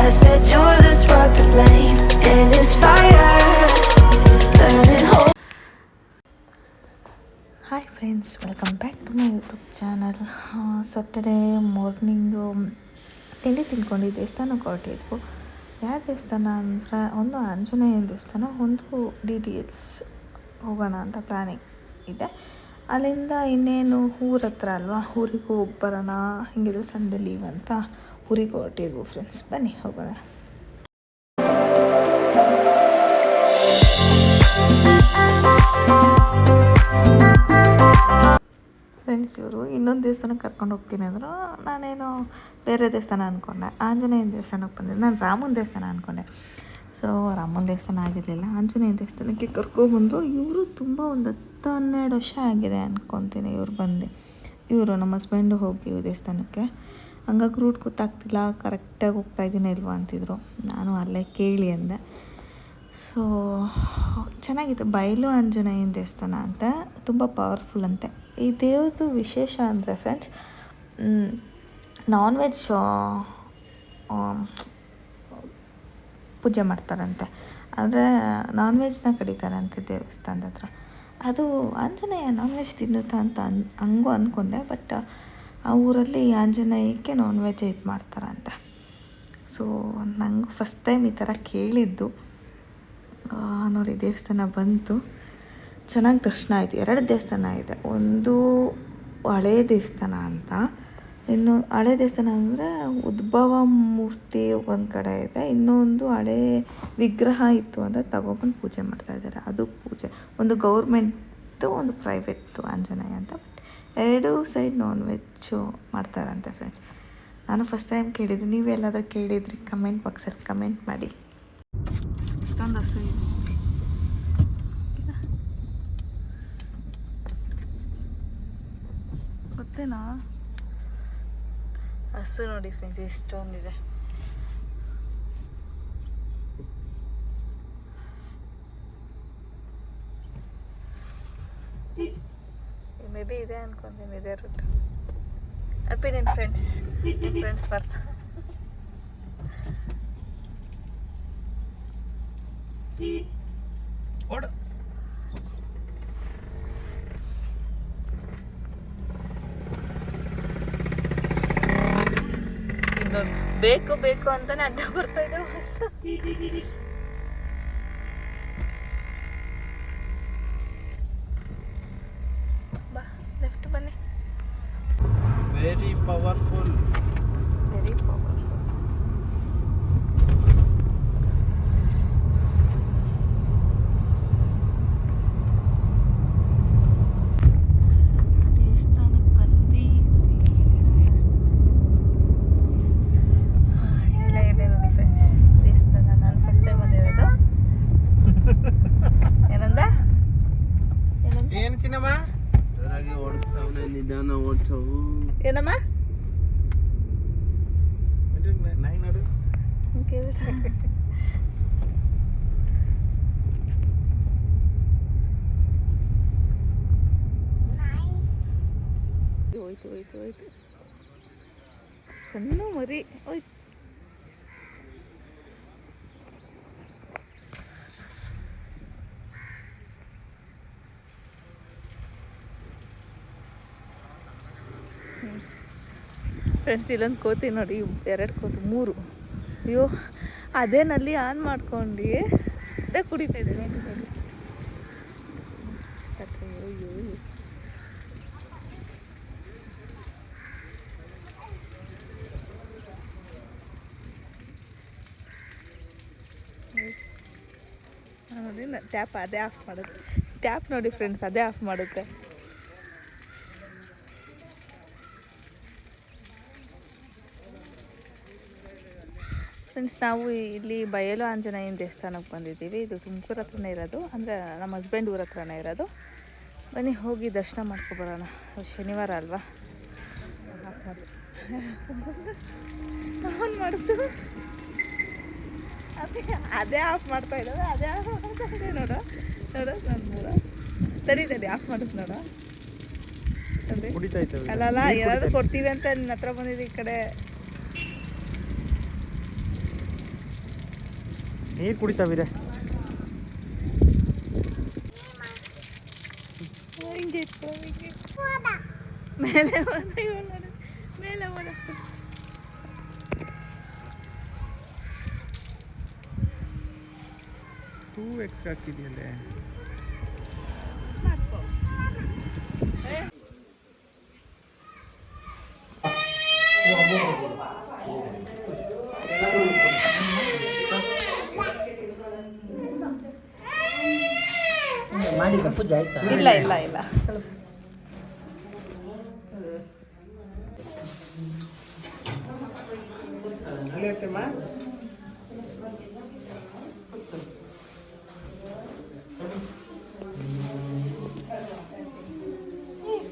I said you're the spark to blame, and this fire burning hope. Hi friends, welcome back to my YouTube channel. Saturday morning ತಿಂಡಿ ತಿಂದ್ಕೊಂಡು ದೇವಸ್ಥಾನಕ್ಕೆ ಹೊರಟಿದ್ವು. ಯಾವ ದೇವಸ್ಥಾನ ಅಂದರೆ ಒಂದು ಆಂಜನೇಯ ದೇವಸ್ಥಾನ, ಒಂದು DTS ಹೋಗೋಣ ಅಂತ ಪ್ಲ್ಯಾನಿಂಗ್ ಇದೆ. ಅಲ್ಲಿಂದ ಇನ್ನೇನು ಊರ ಹತ್ರ ಅಲ್ವಾ, ಊರಿಗೆ ಹೋಗಿ ಬರೋಣ, ಹಿಂಗಿದ್ರೆ ಸಂಡೇ ಲೀವ್ ಅಂತ ಊರಿಗೆ ಹೊರಟಿದ್ವು ಫ್ರೆಂಡ್ಸ್. ಬನ್ನಿ ಹೋಗೋಣ. ಫ್ರೆಂಡ್ಸ್, ಇವರು ಇನ್ನೊಂದು ದೇವಸ್ಥಾನಕ್ಕೆ ಕರ್ಕೊಂಡು ಹೋಗ್ತೀನಿ ಅಂದರು. ನಾನೇನೋ ಬೇರೆ ದೇವಸ್ಥಾನ ಅಂದ್ಕೊಂಡೆ, ಆಂಜನೇಯನ ದೇವಸ್ಥಾನಕ್ಕೆ ಬಂದಿದ್ದೆ. ನಾನು ರಾಮನ ದೇವಸ್ಥಾನ ಅಂದ್ಕೊಂಡೆ. ಸೊ ರಾಮನ ದೇವಸ್ಥಾನ ಆಗಿರಲಿಲ್ಲ, ಆಂಜನೇಯ ದೇವಸ್ಥಾನಕ್ಕೆ ಕರ್ಕೊಬಂದರು. ಇವರು ತುಂಬ ಒಂದು 10-12 ವರ್ಷ ಆಗಿದೆ ಅಂದ್ಕೊತೀನಿ ಇವ್ರು ಬಂದು. ಇವರು ನಮ್ಮ ಹಸ್ಬೆಂಡು ಹೋಗಿ ದೇವಸ್ಥಾನಕ್ಕೆ, ಹಂಗಾಗಿ ರೂಟ್ ಗೊತ್ತಾಗ್ತಿಲ್ಲ, ಕರೆಕ್ಟಾಗಿ ಹೋಗ್ತಾಯಿದ್ದೀನಿ ಇಲ್ವಾ ಅಂತಿದ್ರು. ನಾನು ಅಲ್ಲೇ ಕೇಳಿ ಅಂದೆ. ಸೊ ಚೆನ್ನಾಗಿತ್ತು. ಬಯಲು ಆಂಜನೇಯನ ದೇವಸ್ಥಾನ ಅಂತ, ತುಂಬ ಪವರ್ಫುಲ್ ಅಂತೆ. ಈ ದೇವ್ರದ್ದು ವಿಶೇಷ ಅಂದರೆ ಫ್ರೆಂಡ್ಸ್, ನಾನ್ ವೆಜ್ ಪೂಜೆ ಮಾಡ್ತಾರಂತೆ. ಅಂದರೆ ನಾನ್ ವೆಜ್ನ ಕಡಿತಾರಂತೆ ದೇವಸ್ಥಾನದ ಹತ್ರ. ಅದು ಆಂಜನೇಯ ನಾನ್ ವೆಜ್ ತಿನ್ನುತ್ತಾ ಅಂತ ಹಂಗೂ ಅಂದ್ಕೊಂಡೆ. ಬಟ್ ಆ ಊರಲ್ಲಿ ಆಂಜನೇಯಕ್ಕೆ ನಾನ್ ವೆಜ್ ಇದು ಮಾಡ್ತಾರಂತೆ. ಸೊ ನಂಗೆ ಫಸ್ಟ್ ಟೈಮ್ ಈ ಥರ ಕೇಳಿದ್ದು. ನೋಡಿ, ದೇವಸ್ಥಾನ ಬಂತು, ಚೆನ್ನಾಗಿ ದರ್ಶನ ಆಯಿತು. 2 ದೇವಸ್ಥಾನ ಇದೆ. ಒಂದು ಹಳೇ ದೇವಸ್ಥಾನ ಅಂತ, ಇನ್ನು ಹಳೇ ದೇವಸ್ಥಾನ ಅಂದರೆ ಉದ್ಭವ ಮೂರ್ತಿ ಒಂದು ಕಡೆ ಇದೆ, ಇನ್ನೊಂದು ಹಳೇ ವಿಗ್ರಹ ಇತ್ತು ಅಂತ ತಗೊಬಂದು ಪೂಜೆ ಮಾಡ್ತಾಯಿದ್ದಾರೆ. ಅದು ಪೂಜೆ ಒಂದು ಗೌರ್ಮೆಂಟ್ದು, ಒಂದು ಪ್ರೈವೇಟ್ದು ಆಂಜನೇಯ ಅಂತ. ಬಟ್ 2 ಸೈಡ್ ನಾನ್ ವೆಜ್ಜು ಮಾಡ್ತಾರಂತೆ ಫ್ರೆಂಡ್ಸ್. ನಾನು ಫಸ್ಟ್ ಟೈಮ್ ಕೇಳಿದ್ದು. ನೀವು ಎಲ್ಲಾದರೂ ಕೇಳಿದ್ರಿ ಕಮೆಂಟ್ ಬಾಕ್ಸಲ್ಲಿ ಕಮೆಂಟ್ ಮಾಡಿ. ಇಷ್ಟೊಂದು ಹಸು ಇದೆ ಗೊತ್ತೇನಾ? ಹಸು ನೋಡಿ ಫ್ರೆಂಡ್ಸ್, ಎಷ್ಟೊಂದಿದೆ. ಮೇ ಬಿ ಇದೆ ಅನ್ಕೊಂತೀನಿ, ಇದೇ ರೂಟ್. ಹ್ಯಾಪಿ ನಿಮ್ಮ ಫ್ರೆಂಡ್ಸ್ ಬರ್ತಾ. ಬೇಕು ಅಂತಾನೆ ಅಡ್ಡ ಬರ್ತಾ ಇದೆ ಬಸ್. ಬಾ, ಲೆಫ್ಟ್ ಬನ್ನಿ. Very powerful. ನಿಧಾನ ಓಡಿಸವು. ಏನಮ್ಮ? ಹೋಯ್ತು ಸಣ್ಣ ಮರಿ ಹೋಯ್ತು. ಫ್ರೆಂಡ್ಸ್, ಇಲ್ಲೊಂದು ಕೋತಿ ನೋಡಿ, 2 ಕೋತಿ, 3. ಅಯ್ಯೋ, ಅದೇ ನಲ್ಲಿ ಆನ್ ಮಾಡ್ಕೊಂಡು ಅದೇ ಕುಡಿತಾ ಇದೆ ನೋಡಿ. ಅಯ್ಯೋ, ನೋಡಿ, ಟ್ಯಾಪ್ ಅದೇ ಆಫ್ ಮಾಡುತ್ತೆ. ಟ್ಯಾಪ್ ನೋಡಿ ಫ್ರೆಂಡ್ಸ್, ಅದೇ ಆಫ್ ಮಾಡುತ್ತೆ. ಫ್ರೆಂಡ್ಸ್, ನಾವು ಇಲ್ಲಿ ಬಯಲು ಆಂಜನೇಯನ ದೇವಸ್ಥಾನಕ್ಕೆ ಬಂದಿದ್ದೀವಿ. ಇದು ತುಮಕೂರು ಹತ್ರನೇ ಇರೋದು, ಅಂದರೆ ನಮ್ಮ ಹಸ್ಬೆಂಡ್ ಊರ ಹತ್ರನೇ ಇರೋದು. ಬನ್ನಿ ಹೋಗಿ ದರ್ಶನ ಮಾಡ್ಕೊಬರೋಣ. ಶನಿವಾರ ಅಲ್ವಾ? ಆನ್ ಮಾಡಿದ್ದು ಅದೇ ಆಫ್ ಮಾಡ್ತಾ ಇದ್ದಾವೆ. ಅದೇ ಆಫ್ ಮಾಡ್ತಾ ಇದೆ ನೋಡು ನನ್ನ ತಡಿ ಆಫ್ ಮಾಡಿದ್ ನೋಡು. ಅಲ್ಲ ಏನಾದ್ರು ಕೊಡ್ತೀವಿ ಅಂತ ನಿನ್ನ ಹತ್ರ ಬಂದಿದ್ದು ಈ ಕಡೆ. ನೀರು ಕುಡಿತಾವಿದೆ. ಮೇಲೆ ಮೇಲೆ 2x ಹಾಕಿದೆಯಲ್ಲೇ. ಮಾಡಿದ ಪೂಜೆ ಆಯ್ತಾ? ಇಲ್ಲ ಇಲ್ಲ ಇಲ್ಲ.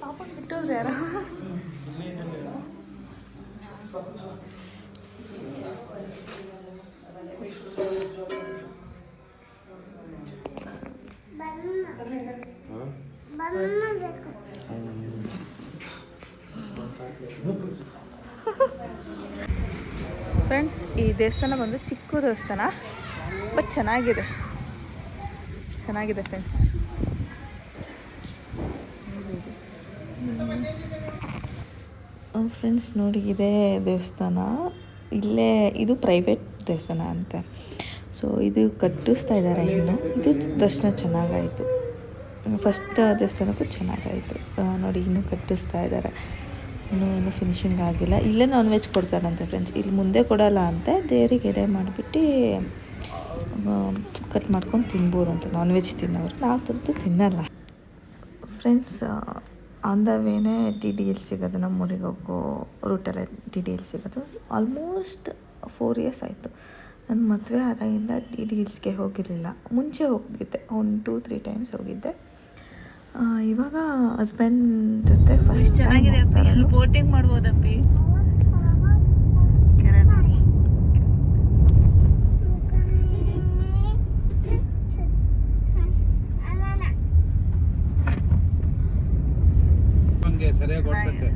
ಪಾಪ ಬಿಟ್ಟೋದ್ರೆ ಯಾರ ಫ್ರೆಂಡ್ಸ್, ಈ ದೇವಸ್ಥಾನ ಬಂದು ಚಿಕ್ಕ ದೇವಸ್ಥಾನ, ಬಟ್ ಚೆನ್ನಾಗಿದೆ ಫ್ರೆಂಡ್ಸ್. ಫ್ರೆಂಡ್ಸ್ ನೋಡಿ, ಇದೇ ದೇವಸ್ಥಾನ. ಇಲ್ಲೇ ಇದು ಪ್ರೈವೇಟ್ ದೇವಸ್ಥಾನ ಅಂತೆ. ಸೊ ಇದು ಕಟ್ಟಿಸ್ತಾ ಇದ್ದಾರೆ ಇನ್ನು. ಇದು ದರ್ಶನ ಚೆನ್ನಾಗಾಯಿತು. ಫಸ್ಟ್ ದೇವಸ್ಥಾನಕ್ಕೂ ಚೆನ್ನಾಗಾಯಿತು ನೋಡಿ. ಇನ್ನೂ ಕಟ್ಟಿಸ್ತಾ ಇದ್ದಾರೆ, ಇನ್ನೂ ಏನು ಫಿನಿಶಿಂಗ್ ಆಗಿಲ್ಲ. ಇಲ್ಲೇ ನಾನ್ ವೆಜ್ ಕೊಡ್ತಾರಂತೆ ಫ್ರೆಂಡ್ಸ್. ಇಲ್ಲಿ ಮುಂದೆ ಕೊಡೋಲ್ಲ ಅಂತೆ, ದೇವರಿಗೆ ಎಡೆ ಮಾಡಿಬಿಟ್ಟು ಕಟ್ ಮಾಡ್ಕೊಂಡು ತಿನ್ಬೋದಂತೆ ನಾನ್ ವೆಜ್ ತಿನ್ನೋರು. ನಾವು ತಂದು ತಿನ್ನಲ್ಲ ಫ್ರೆಂಡ್ಸ್. ಆನ್ ದ ವೇನೇ DDL ಸಿಗೋದು, ನಮ್ಮೂರಿಗೆ ಹೋಗೋ ರೂಟಲ್ಲೇ DDL ಸಿಗೋದು. ಆಲ್ಮೋಸ್ಟ್ 4 years ಆಯಿತು. ನನ್ನ ಮದುವೆ ಆದಾಗಿಂದ DDLಸ್ಗೆ ಹೋಗಿರಲಿಲ್ಲ. ಮುಂಚೆ ಹೋಗಿದ್ದೆ, 1-2-3 times ಹೋಗಿದ್ದೆ. ಇವಾಗ ಹಸ್ಬೆಂಡ್ ಜೊತೆ ಫಸ್ಟ್ ಚೆನ್ನಾಗಿದೆ ಅಪ್ಪಿ. ಅಲ್ಲಿ ಬೋಟಿಂಗ್ ಮಾಡ್ಬೋದಪ್ಪಿ. ಸರಿಯಾಗಿ ಓಡಿಸುತ್ತೆ.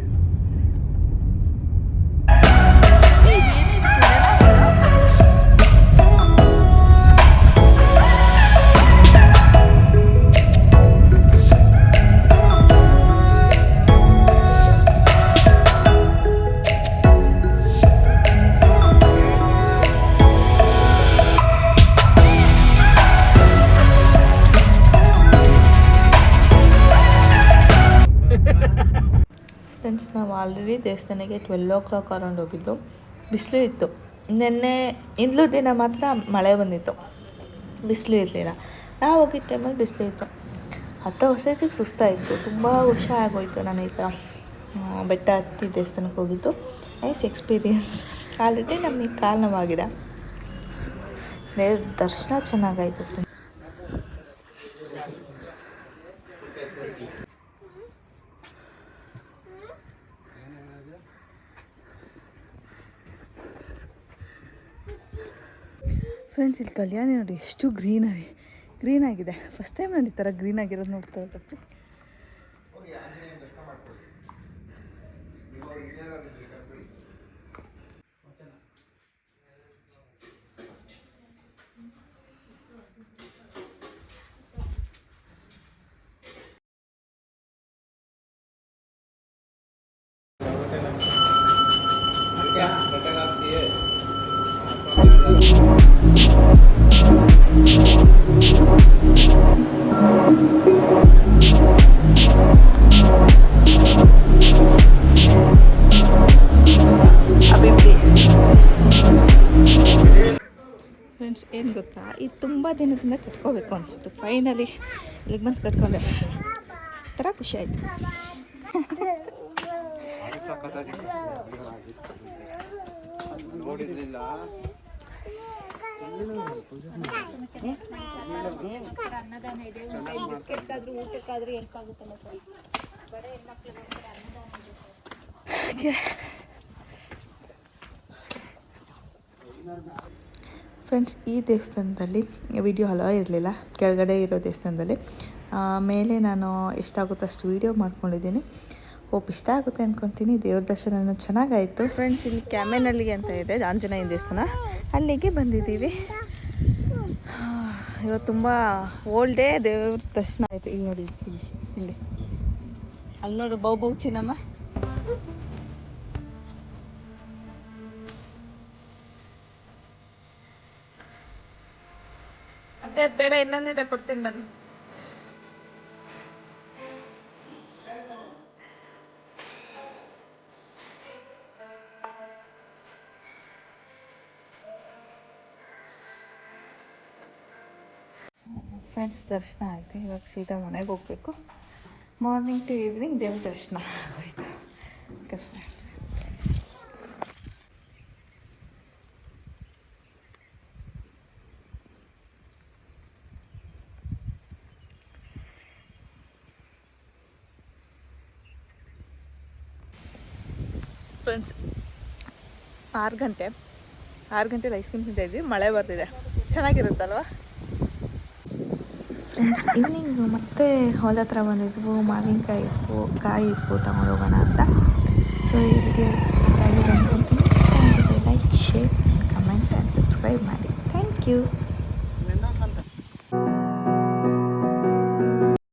ಫ್ರೆಂಡ್ಸ್, ನಾವು ಆಲ್ರೆಡಿ ದೇವಸ್ಥಾನಕ್ಕೆ 12 o'clock ಅರೌಂಡ್ ಹೋಗಿದ್ದು. ಬಿಸಿಲು ಇತ್ತು. ನಿನ್ನೆ ಇಂದಲೂ ದಿನ ಮಾತ್ರ ಮಳೆ ಬಂದಿತ್ತು, ಬಿಸಿಲು ಇರಲಿಲ್ಲ. ನಾವು ಹೋಗಿದ್ದ ಟೈಮಲ್ಲಿ ಬಿಸಿಲು ಇತ್ತು. ವರ್ಷಕ್ಕೆ ಸುಸ್ತಾಯಿತ್ತು, ತುಂಬ ವರ್ಷ ಆಗೋಯಿತು ನಾನು ಈ ಥರ ಬೆಟ್ಟ ಹತ್ತಿ ದೇವಸ್ಥಾನಕ್ಕೆ ಹೋಗಿದ್ದು. Nice experience. ಆಲ್ರೆಡಿ ನಮಗೆ ಕಾಲು ನೋವಾಗಿದೆ. ದೇವ್ರ ದರ್ಶನ ಚೆನ್ನಾಗಾಯಿತು ಫ್ರೆಂಡ್ಸ್. ಫ್ರೆಂಡ್ಸ್, ಇಲ್ಲಿ ಕಲ್ಯಾಣಿ ನೋಡಿ, ಎಷ್ಟು ಗ್ರೀನ್ ಆಗಿದೆ. ಫಸ್ಟ್ ಟೈಮ್ ನಾನು ಈ ಥರ ಗ್ರೀನ್ ಆಗಿರೋದು ನೋಡ್ತಾ ಇದ್ದಪ್ಪ. ಫ್ರೆಂಡ್ಸ್, ಏನು ಗೊತ್ತಾ, ಇದು ತುಂಬ ದಿನದಿಂದ ಕಟ್ಕೋಬೇಕು ಅನಿಸುತ್ತೆ. ಫೈನಲಿ ಇಲ್ಲಿಗೆ ಬಂದು ಕಟ್ಕೊಂಡೆ, ಥರ ಖುಷಿ ಆಯಿತು. ನೋಡಿದ್ರಿಲ್ಲ ಅನ್ನದಾನ ಇದೆ. ಬಿಸ್ಕೆಟ್ಗಾದ್ರೂ ಊಟಕ್ಕಾದ್ರೂ ಹೆಲ್ಪ್ ಆಗುತ್ತಲ್ಲ ಸರ್. ಬಡ ಹೆಣ್ಮಕ್ಳಿಗೆ ಫ್ರೆಂಡ್ಸ್, ಈ ದೇವಸ್ಥಾನದಲ್ಲಿ ವಿಡಿಯೋ ಅಲೋ ಇರಲಿಲ್ಲ. ಕೆಳಗಡೆ ಇರೋ ದೇವಸ್ಥಾನದಲ್ಲಿ ಮೇಲೆ ನಾನು ಎಷ್ಟಾಗುತ್ತೋ ಅಷ್ಟು ವೀಡಿಯೋ ಮಾಡ್ಕೊಂಡಿದ್ದೀನಿ. ಹೋಪ್ ಇಷ್ಟ ಆಗುತ್ತೆ ಅಂದ್ಕೊತೀನಿ. ದೇವ್ರ ದರ್ಶನ ಚೆನ್ನಾಗಾಯಿತು ಫ್ರೆಂಡ್ಸ್. ಇಲ್ಲಿ ಕ್ಯಾಮೆನಳ್ಳಿ ಅಂತ ಇದೆ, ಆಂಜನೇಯನ ದೇವಸ್ಥಾನ, ಅಲ್ಲಿಗೆ ಬಂದಿದ್ದೀವಿ. ಇವತ್ತು ತುಂಬ ಓಲ್ಡ್ ಡೇ, ದೇವ್ರ ದರ್ಶನ ಆಯಿತು. ಇಲ್ಲಿ ನೋಡಿ, ಇಲ್ಲಿ ಅಲ್ಲಿ ನೋಡು ಬೌ ಚಿನ್ನಮ್ಮ. ಅದೇ ಬೇಡ, ಇನ್ನೊಂದಿದೆ ಕೊಡ್ತೀನಿ ಬನ್ನಿ. ಫ್ರೆಂಡ್ಸ್, ದರ್ಶನ ಆಯಿತು. ಇವಾಗ ಸೀದಾ ಮನೆಗೆ ಹೋಗಬೇಕು. ಮಾರ್ನಿಂಗ್ ಟು ಈವ್ನಿಂಗ್ ದೇವ್ರ ದರ್ಶನ ಆಯಿತು. ಓಕೆ ಫ್ರೆಂಡ್ಸ್, ಫ್ರೆಂಡ್ಸ್ 6 ಗಂಟೆಲಿ ಐಸ್ ಕ್ರೀಮ್ ತಿಂತಾ ಇದ್ವಿ. ಮಳೆ ಬರ್ತಿದೆ, ಚೆನ್ನಾಗಿರುತ್ತಲ್ವ ಫ್ರೆಂಡ್ಸ್. ಈವ್ನಿಂಗ್ ಮತ್ತೆ ಹೊಲ ಹತ್ರ ಬಂದಿದ್ವು, ಮಾವಿನಕಾಯಿ ಇದ್ವು ತಗೊಂಡೋಗೋಣ ಅಂತ. ಸೊ ಈ ವಿಡಿಯೋ ಇಷ್ಟ ಆಗಿದೆ ಅನ್ಕೊಂತೀನಿ. ಇಷ್ಟ ಆಗಿದ್ರೆ like, share, comment and subscribe ಮಾಡಿ. Thank you.